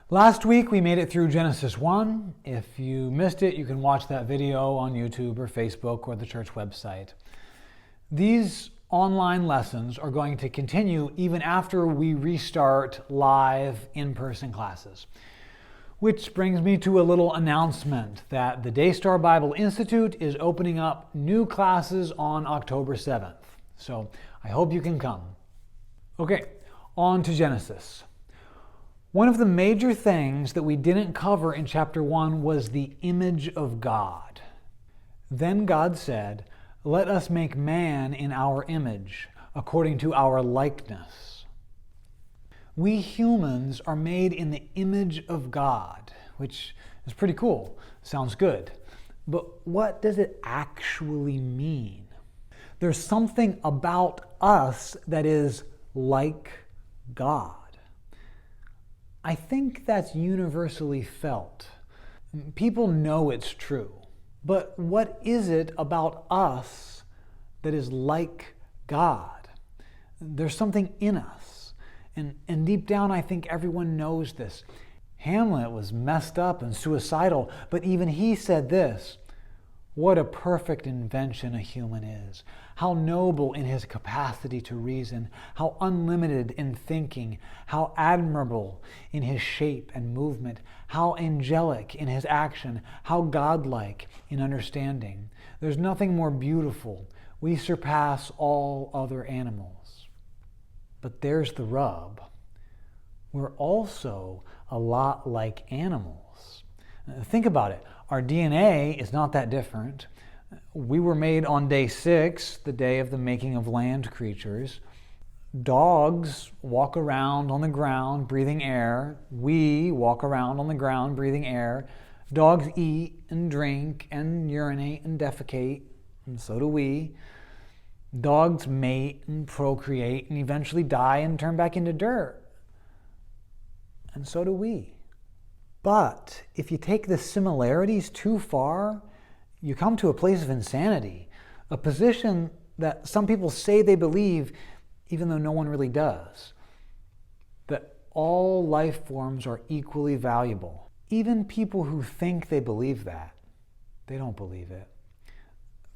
Last week we made it through Genesis 1. If you missed it, you can watch that video on YouTube or Facebook or the church website. These online lessons are going to continue even after we restart live in-person classes. Which brings me to a little announcement that the Daystar Bible Institute is opening up new classes on October 7th. So I hope you can come. Okay, on to Genesis. One of the major things that we didn't cover in chapter 1 was the image of God. Then God said, "Let us make man in our image, according to our likeness." We humans are made in the image of God, which is pretty cool. Sounds good. But what does it actually mean? There's something about us that is like God. I think that's universally felt. People know it's true. But what is it about us that is like God? There's something in us. And deep down, I think everyone knows this. Hamlet was messed up and suicidal, but even he said this: "What a perfect invention a human is. How noble in his capacity to reason, how unlimited in thinking, how admirable in his shape and movement, how angelic in his action, how godlike in understanding. There's nothing more beautiful. We surpass all other animals." But there's the rub. We're also a lot like animals. Think about it. Our DNA is not that different. We were made on day 6, the day of the making of land creatures. Dogs walk around on the ground breathing air. We walk around on the ground breathing air. Dogs eat and drink and urinate and defecate, and so do we. Dogs mate and procreate and eventually die and turn back into dirt. And so do we. But if you take the similarities too far, you come to a place of insanity, a position that some people say they believe, even though no one really does, that all life forms are equally valuable. Even people who think they believe that, they don't believe it,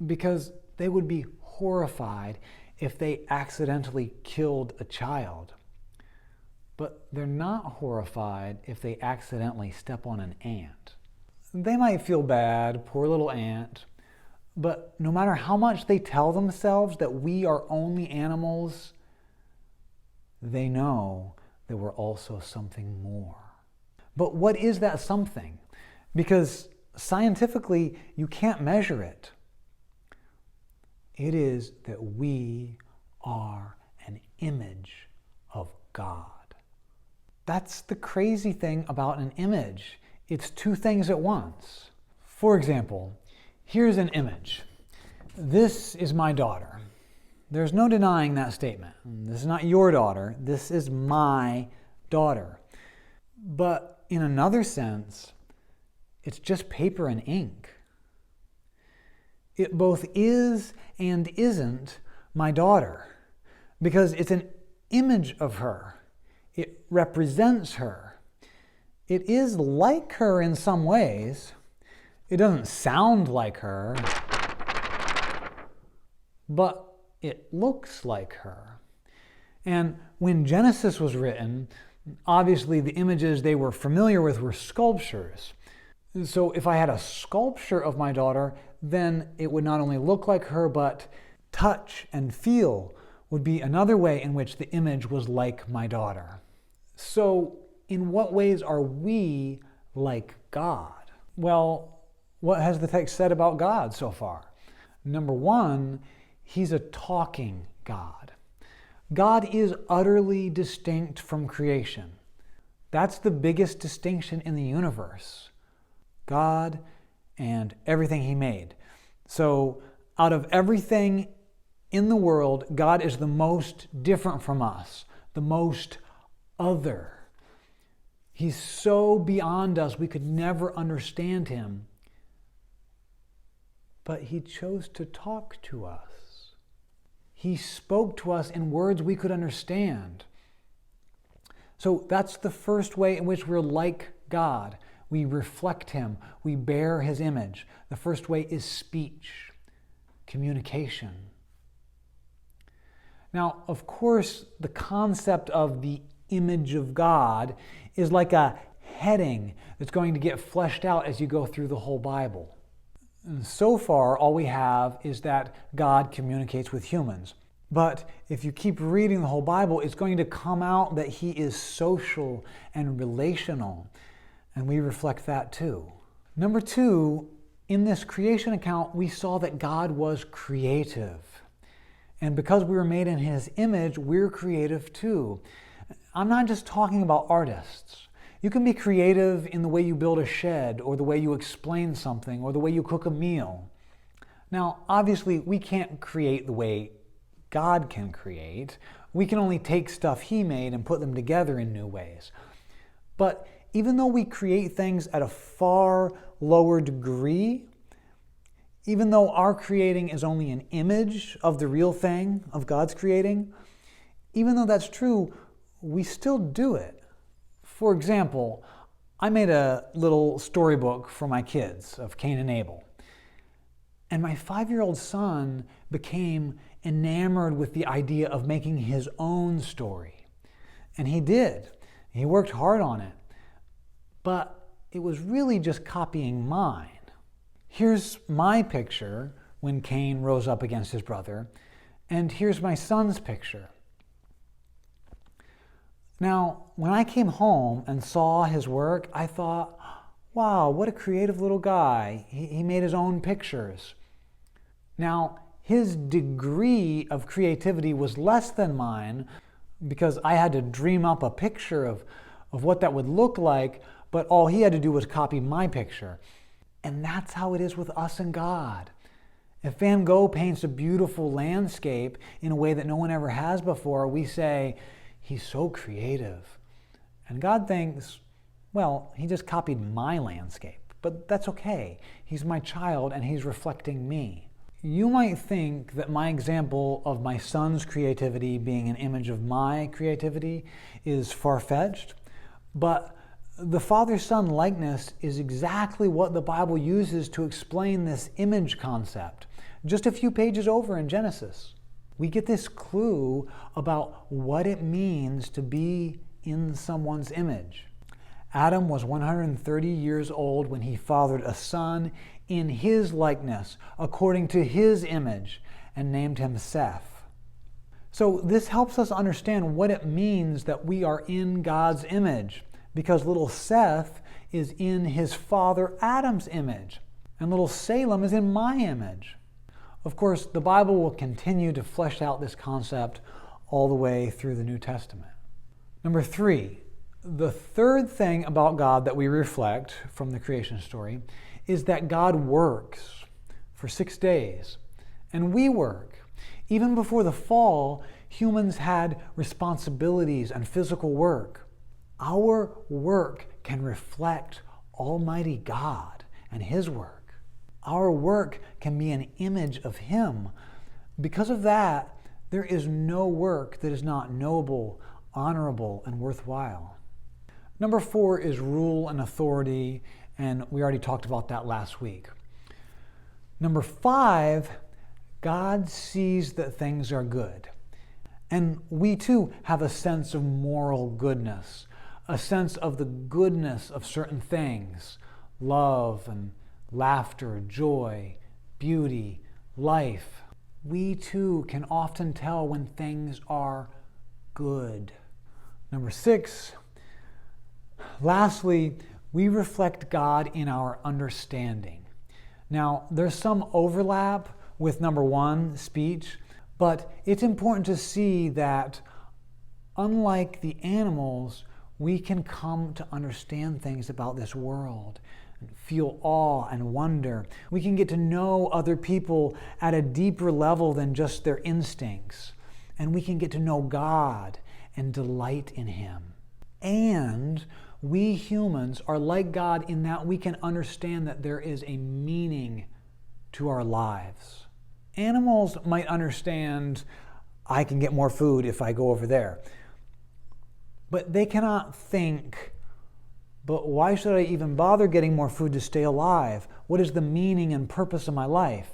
because they would be horrified if they accidentally killed a child. But they're not horrified if they accidentally step on an ant. They might feel bad, poor little ant, but no matter how much they tell themselves that we are only animals, they know that we're also something more. But what is that something? Because scientifically, you can't measure it. It is that we are an image of God. That's the crazy thing about an image. It's two things at once. For example, here's an image. This is my daughter. There's no denying that statement. This is not your daughter. This is my daughter. But in another sense, it's just paper and ink. It both is and isn't my daughter because it's an image of her. It represents her. It is like her in some ways. It doesn't sound like her, but it looks like her. And when Genesis was written, obviously the images they were familiar with were sculptures. So if I had a sculpture of my daughter, then it would not only look like her, but touch and feel would be another way in which the image was like my daughter. So in what ways are we like God? Well, what has the text said about God so far? Number one, he's a talking God. God is utterly distinct from creation. That's the biggest distinction in the universe. God and everything he made. So out of everything in the world, God is the most different from us, the most other. He's so beyond us, we could never understand him. But he chose to talk to us. He spoke to us in words we could understand. So that's the first way in which we're like God. We reflect Him. We bear His image. The first way is speech, communication. Now, of course, the concept of the image of God is like a heading that's going to get fleshed out as you go through the whole Bible. And so far, all we have is that God communicates with humans. But if you keep reading the whole Bible, it's going to come out that He is social and relational, and we reflect that too. Number two, in this creation account, we saw that God was creative. And because we were made in His image, we're creative too. I'm not just talking about artists. You can be creative in the way you build a shed, or the way you explain something, or the way you cook a meal. Now, obviously, we can't create the way God can create. We can only take stuff He made and put them together in new ways. But even though we create things at a far lower degree, even though our creating is only an image of the real thing, of God's creating, even though that's true, we still do it. For example, I made a little storybook for my kids of Cain and Abel. And my 5-year-old son became enamored with the idea of making his own story. And he did. He worked hard on it. But it was really just copying mine. Here's my picture when Cain rose up against his brother, and here's my son's picture. Now, when I came home and saw his work, I thought, wow, what a creative little guy. He made his own pictures. Now, his degree of creativity was less than mine because I had to dream up a picture of what that would look like, but all he had to do was copy my picture. And that's how it is with us and God. If Van Gogh paints a beautiful landscape in a way that no one ever has before, we say, he's so creative. And God thinks, well, he just copied my landscape. But that's okay. He's my child and he's reflecting me. You might think that my example of my son's creativity being an image of my creativity is far-fetched, but the father-son likeness is exactly what the Bible uses to explain this image concept. Just a few pages over in Genesis, we get this clue about what it means to be in someone's image. Adam was 130 years old when he fathered a son in his likeness, according to his image, and named him Seth. So this helps us understand what it means that we are in God's image, because little Seth is in his father Adam's image, and little Salem is in my image. Of course, the Bible will continue to flesh out this concept all the way through the New Testament. Number 3, the third thing about God that we reflect from the creation story is that God works for 6 days, and we work. Even before the fall, humans had responsibilities and physical work. Our work can reflect Almighty God and His work. Our work can be an image of Him. Because of that, there is no work that is not noble, honorable, and worthwhile. Number 4 is rule and authority, and we already talked about that last week. Number 5, God sees that things are good. And we too have a sense of moral goodness, a sense of the goodness of certain things, love and laughter, joy, beauty, life. We too can often tell when things are good. Number 6, lastly, we reflect God in our understanding. Now, there's some overlap with number 1, speech, but it's important to see that unlike the animals, we can come to understand things about this world, and feel awe and wonder. We can get to know other people at a deeper level than just their instincts. And we can get to know God and delight in Him. And we humans are like God in that we can understand that there is a meaning to our lives. Animals might understand, I can get more food if I go over there. But they cannot think, but why should I even bother getting more food to stay alive? What is the meaning and purpose of my life?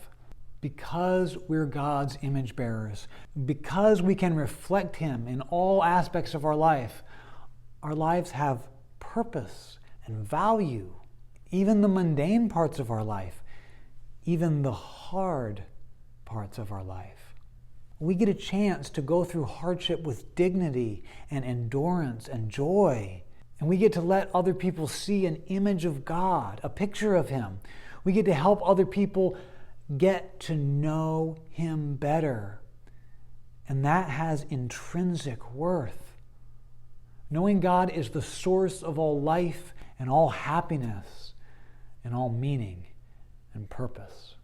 Because we're God's image bearers, because we can reflect Him in all aspects of our lives have purpose and value. Even the mundane parts of our life, even the hard parts of our life. We get a chance to go through hardship with dignity and endurance and joy. And we get to let other people see an image of God, a picture of Him. We get to help other people get to know Him better. And that has intrinsic worth. Knowing God is the source of all life and all happiness and all meaning and purpose.